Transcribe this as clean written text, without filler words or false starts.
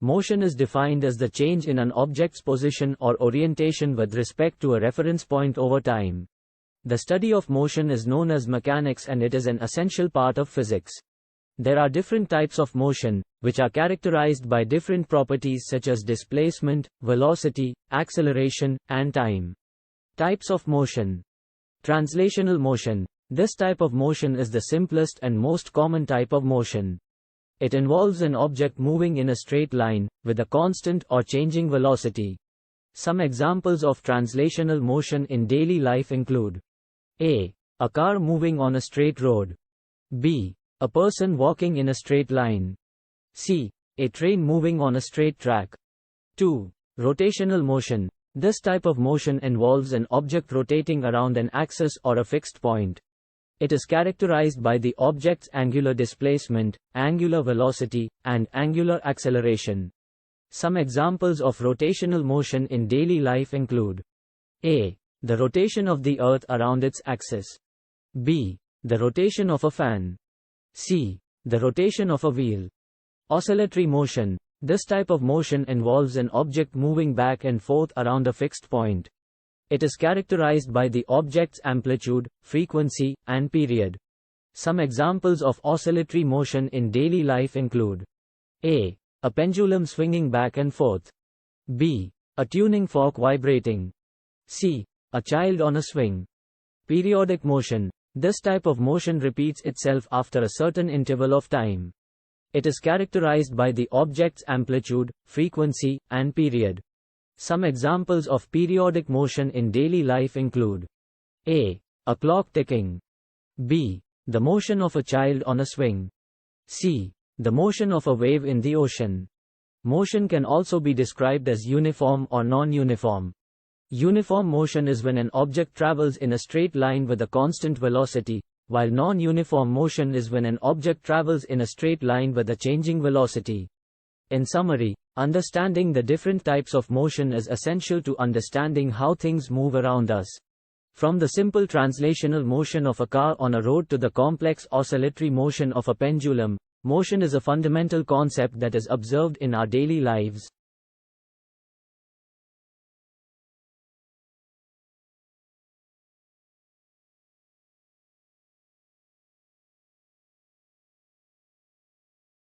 Motion is defined as the change in an object's position or orientation with respect to a reference point over time. The study of motion is known as mechanics, and it is an essential part of physics. There are different types of motion, which are characterized by different properties such as displacement, velocity, acceleration, and time. Types of motion. Translational motion. This type of motion is the simplest and most common type of motion. It involves an object moving in a straight line, with a constant or changing velocity. Some examples of translational motion in daily life include: A. A car moving on a straight road. B. A person walking in a straight line. C. A train moving on a straight track. 2. Rotational motion. This type of motion involves an object rotating around an axis or a fixed point. It is characterized by the object's angular displacement, angular velocity, and angular acceleration. Some examples of rotational motion in daily life include: A. The rotation of the Earth around its axis. B. The rotation of a fan. C. The rotation of a wheel. Oscillatory motion. This type of motion involves an object moving back and forth around a fixed point. It is characterized by the object's amplitude, frequency, and period. Some examples of oscillatory motion in daily life include: A. A pendulum swinging back and forth. B. A tuning fork vibrating. C. A child on a swing. Periodic motion. This type of motion repeats itself after a certain interval of time. It is characterized by the object's amplitude, frequency, and period. Some examples of periodic motion in daily life include: A. A clock ticking. B. The motion of a child on a swing. C. The motion of a wave in the ocean. Motion can also be described as uniform or non-uniform. Uniform motion is when an object travels in a straight line with a constant velocity, while non-uniform motion is when an object travels in a straight line with a changing velocity. In summary, understanding the different types of motion is essential to understanding how things move around us. From the simple translational motion of a car on a road to the complex oscillatory motion of a pendulum, motion is a fundamental concept that is observed in our daily lives.